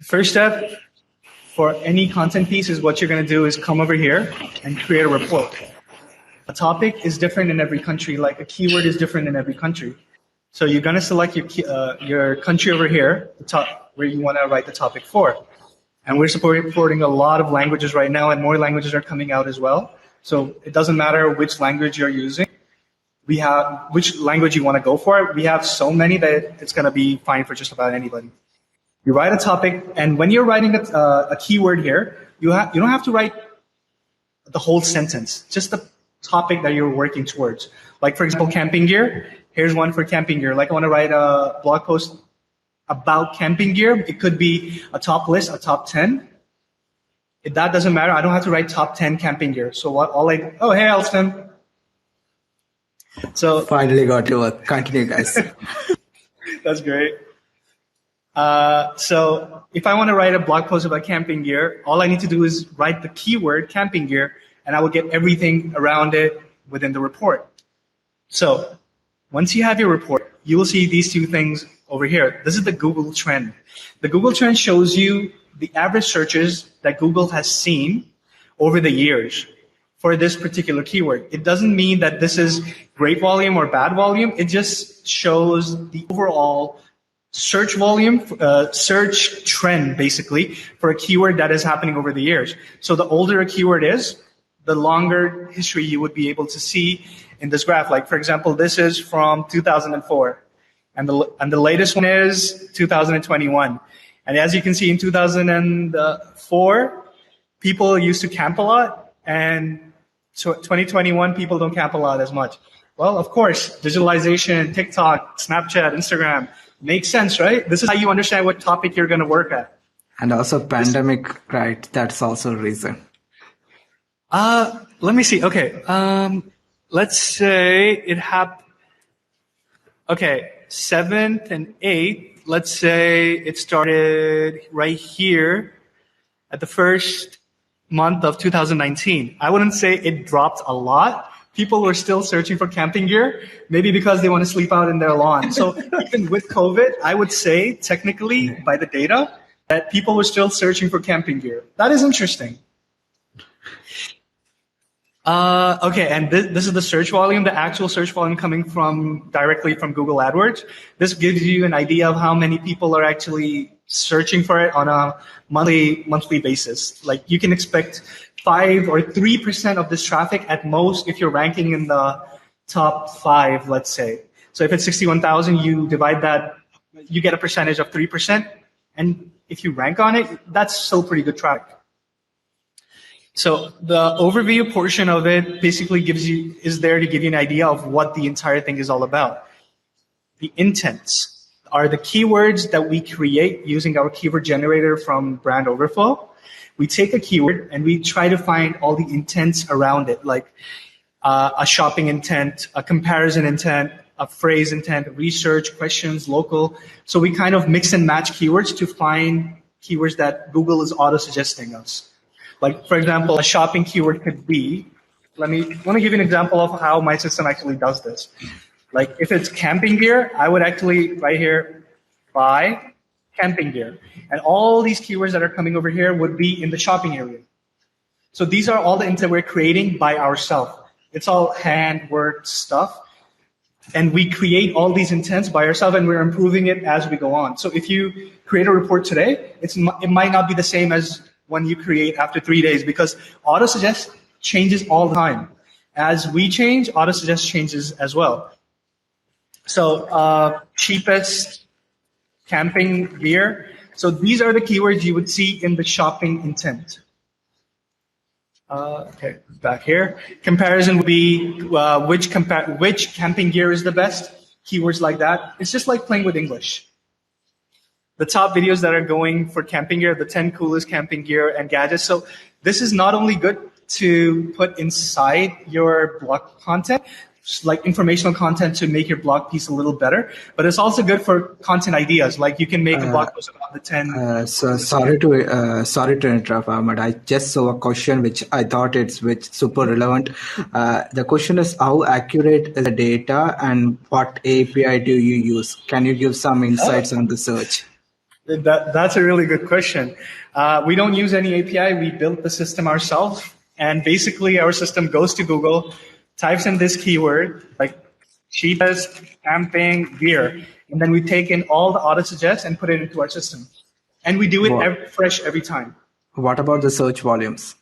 First step for any content piece is what you're going to do is come over here and create a report. A topic is different in every country, like a keyword is different in every country. So you're going to select your country over here, the top where you want to write the topic for. And we're supporting a lot of languages right now, and more languages are coming out as well. So it doesn't matter which language you're using. We have which language you want to go for. We have so many that it's going to be fine for just about anybody. You write a topic, and when you're writing a keyword here, you don't have to write the whole sentence, just the topic that you're working towards. Like, for example, camping gear. Here's one for camping gear. Like, I want to write a blog post about camping gear. It could be a top list, a top 10. If that doesn't matter, I don't have to write top 10 camping gear. So oh, hey, Alston. So finally got to work. Continue, guys. That's great. So if I want to write a blog post about camping gear, all I need to do is write the keyword camping gear, and I will get everything around it within the report. So once you have your report, you will see these two things over here. This is the Google trend. The Google trend shows you the average searches that Google has seen over the years for this particular keyword. It doesn't mean that this is great volume or bad volume. It just shows the overall search volume, search trend, basically, for a keyword that is happening over the years. So the older a keyword is, the longer history you would be able to see in this graph. Like, for example, this is from 2004, and the latest one is 2021. And as you can see, in 2004, people used to camp a lot, and 2021, people don't camp a lot as much. Well, of course, digitalization, TikTok, Snapchat, Instagram, makes sense, right? This is how you understand what topic you're going to work at. And also pandemic, right? That's also a reason. Let me see. Okay. Let's say it happened. Okay. 7th and 8th. Let's say it started right here at the first month of 2019. I wouldn't say it dropped a lot. People were still searching for camping gear, maybe because they want to sleep out in their lawn. So even with COVID, I would say technically by the data that people were still searching for camping gear. That is interesting. Okay, and this is the search volume, the actual search volume coming directly from Google AdWords. This gives you an idea of how many people are actually searching for it on a monthly basis. Like, you can expect 5 or 3% of this traffic at most if you're ranking in the top 5, let's say. So if it's 61,000, you divide that, you get a percentage of 3%. And if you rank on it, that's still pretty good traffic. So the overview portion of it basically is there to give you an idea of what the entire thing is all about. The intents are the keywords that we create using our keyword generator from Brand Overflow. We take a keyword and we try to find all the intents around it, like a shopping intent, a comparison intent, a phrase intent, research, questions, local. So we kind of mix and match keywords to find keywords that Google is auto-suggesting us. Like, for example, a shopping keyword could be, let me give you an example of how my system actually does this. Like, if it's camping gear, I would actually, right here, buy camping gear. And all these keywords that are coming over here would be in the shopping area. So these are all the intents we're creating by ourselves. It's all hand-worked stuff. And we create all these intents by ourselves, and we're improving it as we go on. So if you create a report today, it might not be the same as when you create after 3 days, because auto-suggest changes all the time. As we change, auto-suggest changes as well. So cheapest camping gear. So these are the keywords you would see in the shopping intent. Okay, back here. Comparison would be which camping gear is the best. Keywords like that. It's just like playing with English. The top videos that are going for camping gear, the 10 coolest camping gear and gadgets. So this is not only good to put inside your blog content, like informational content to make your blog piece a little better, but it's also good for content ideas. Like, you can make a blog post about the 10. So sorry to interrupt, Ahmad. I just saw a question which I thought it's super relevant. The question is, how accurate is the data and what API do you use? Can you give some insights on the search? That's a really good question. We don't use any API. We built the system ourselves. And basically, our system goes to Google, types in this keyword, like cheapest camping gear. And then we take in all the auto suggests and put it into our system. And we do it fresh every time. What about the search volumes?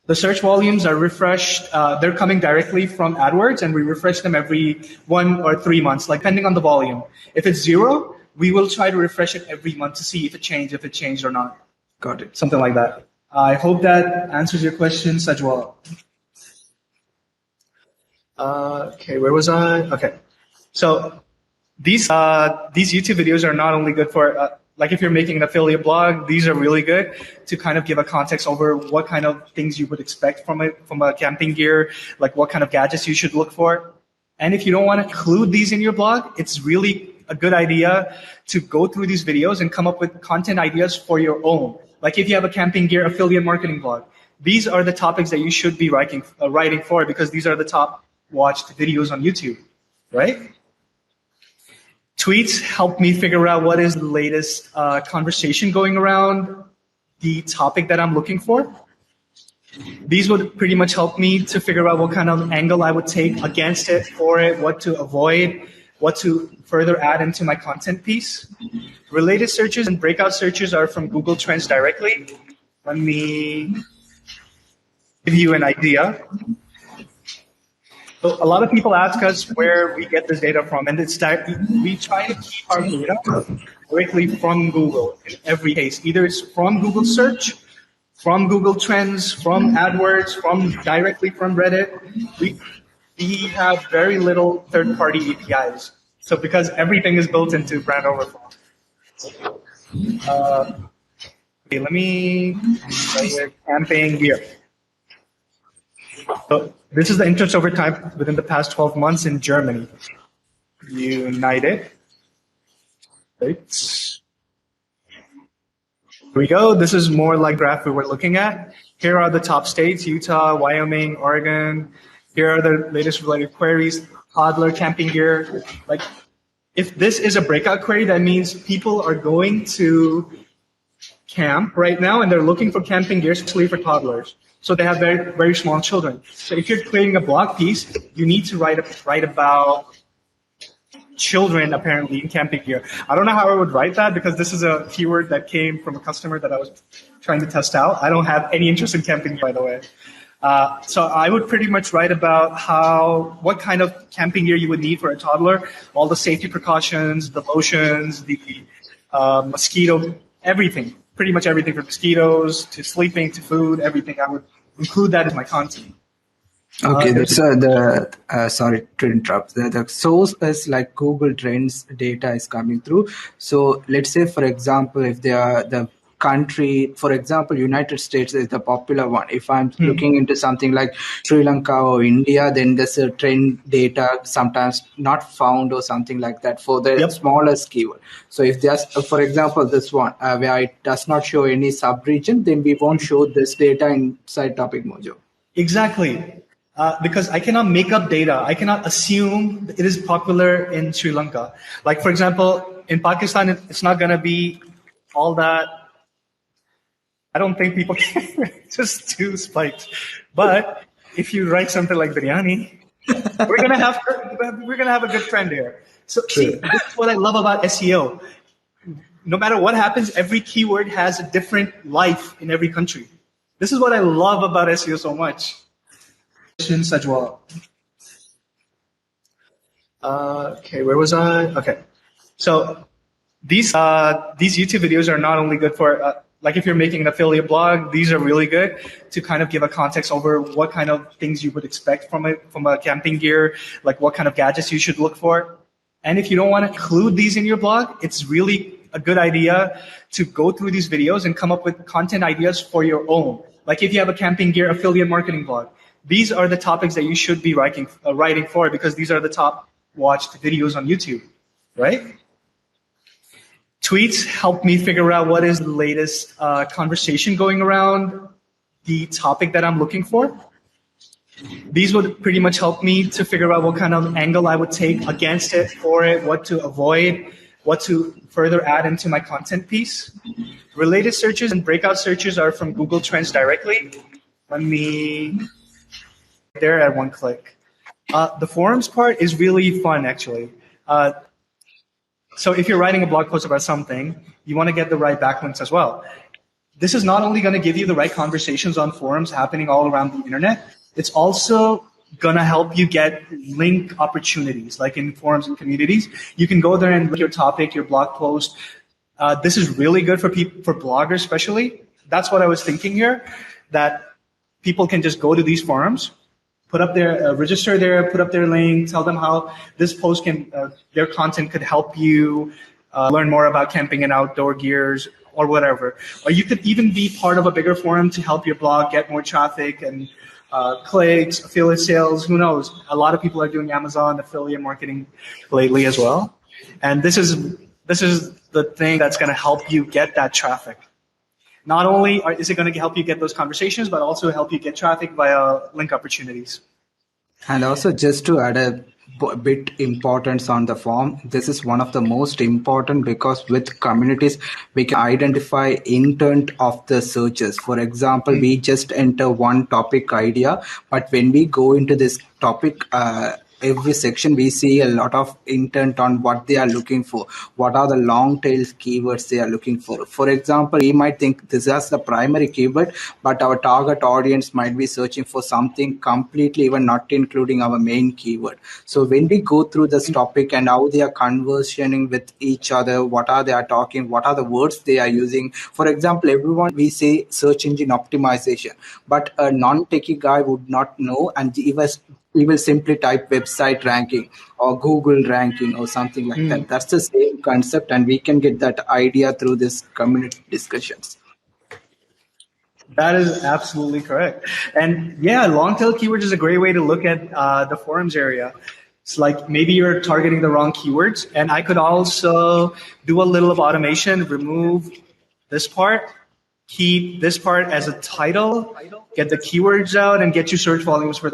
The search volumes are refreshed. They're coming directly from AdWords, and we refresh them every 1 or 3 months, like depending on the volume. If it's 0, we will try to refresh it every month to see if it changed or not. Got it. Something like that. I hope that answers your question, Sajwal. Okay, where was I? Okay, so these YouTube videos are not only good for like if you're making an affiliate blog, these are really good to kind of give a context over what kind of things you would expect from a camping gear, like what kind of gadgets you should look for. And if you don't want to include these in your blog, it's really a good idea to go through these videos and come up with content ideas for your own. Like if you have a camping gear affiliate marketing blog, these are the topics that you should be writing for because these are the top watched videos on YouTube, right? Tweets help me figure out what is the latest conversation going around the topic that I'm looking for. These would pretty much help me to figure out what kind of angle I would take against it, for it, what to avoid, what to further add into my content piece. Related searches and breakout searches are from Google Trends directly. Let me give you an idea. So a lot of people ask us where we get this data from, and it's that we try to keep our data directly from Google in every case. Either it's from Google Search, from Google Trends, from AdWords, directly from Reddit. We have very little third-party APIs. So because everything is built into Brand Overflow. Okay, let me start with camping gear. So this is the interest over time within the past 12 months in Germany. United States. Here we go. This is more like graph we were looking at. Here are the top states: Utah, Wyoming, Oregon. Here are the latest related queries: toddler camping gear. Like, if this is a breakout query, that means people are going to camp right now and they're looking for camping gear, especially for toddlers. So they have very, very small children. So if you're creating a blog piece, you need to write about children apparently in camping gear. I don't know how I would write that because this is a keyword that came from a customer that I was trying to test out. I don't have any interest in camping gear, by the way. So I would pretty much write about what kind of camping gear you would need for a toddler, all the safety precautions, the lotions, the mosquito, everything, pretty much everything from mosquitoes to sleeping to food, everything. I would include that as my content. Okay, that's sorry to interrupt. The source is like Google Trends data is coming through. So let's say, for example, if they are the country, for example, United States is the popular one. If I'm looking into something like Sri Lanka or India, then there's a trend data sometimes not found or something like that for the smallest keyword. So if there's, for example, this one where it does not show any sub-region, then we won't show this data inside TopicMojo. Exactly. Because I cannot make up data. I cannot assume it is popular in Sri Lanka. Like, for example, in Pakistan, it's not going to be all that. I don't think people can just too spiked. But if you write something like biryani, we're gonna have a good trend here. So see, this is what I love about SEO. No matter what happens, every keyword has a different life in every country. This is what I love about SEO so much. Sajwal. Okay, where was I? Okay, so these YouTube videos are not only good for like if you're making an affiliate blog, these are really good to kind of give a context over what kind of things you would expect from a camping gear, like what kind of gadgets you should look for. And if you don't want to include these in your blog, it's really a good idea to go through these videos and come up with content ideas for your own. Like if you have a camping gear affiliate marketing blog, these are the topics that you should be writing for because these are the top watched videos on YouTube, right? Tweets help me figure out what is the latest conversation going around the topic that I'm looking for. These would pretty much help me to figure out what kind of angle I would take against it, for it, what to avoid, what to further add into my content piece. Related searches and breakout searches are from Google Trends directly. Let me there at one click. The forums part is really fun, actually. So if you're writing a blog post about something, you want to get the right backlinks as well. This is not only going to give you the right conversations on forums happening all around the internet, it's also going to help you get link opportunities, like in forums and communities. You can go there and link your topic, your blog post. This is really good for people, for bloggers especially. That's what I was thinking here, that people can just go to these forums, put up their register there, put up their link, tell them how this post can, their content could help you learn more about camping and outdoor gears or whatever. Or you could even be part of a bigger forum to help your blog get more traffic and clicks, affiliate sales. Who knows? A lot of people are doing Amazon affiliate marketing lately as well, and this is the thing that's going to help you get that traffic. Not only is it going to help you get those conversations, but also help you get traffic via link opportunities. And also, just to add a bit importance on the form, this is one of the most important, because with communities we can identify intent of the searches. For example, we just enter one topic idea, but when we go into this topic, every section we see a lot of intent on what they are looking for, what are the long tail keywords they are looking for. For example, we might think this is the primary keyword, but our target audience might be searching for something completely even not including our main keyword. So when we go through this topic and how they are conversioning with each other, what are they are talking, what are the words they are using. For example, everyone we say search engine optimization, but a non-techie guy would not know, and he will simply type website ranking or Google ranking or something like that. That's the same concept, and we can get that idea through this community discussions. That is absolutely correct. And yeah, long tail keywords is a great way to look at the forums area. It's like maybe you're targeting the wrong keywords, and I could also do a little of automation, remove this part, keep this part as a title, get the keywords out, and get you search volumes for that.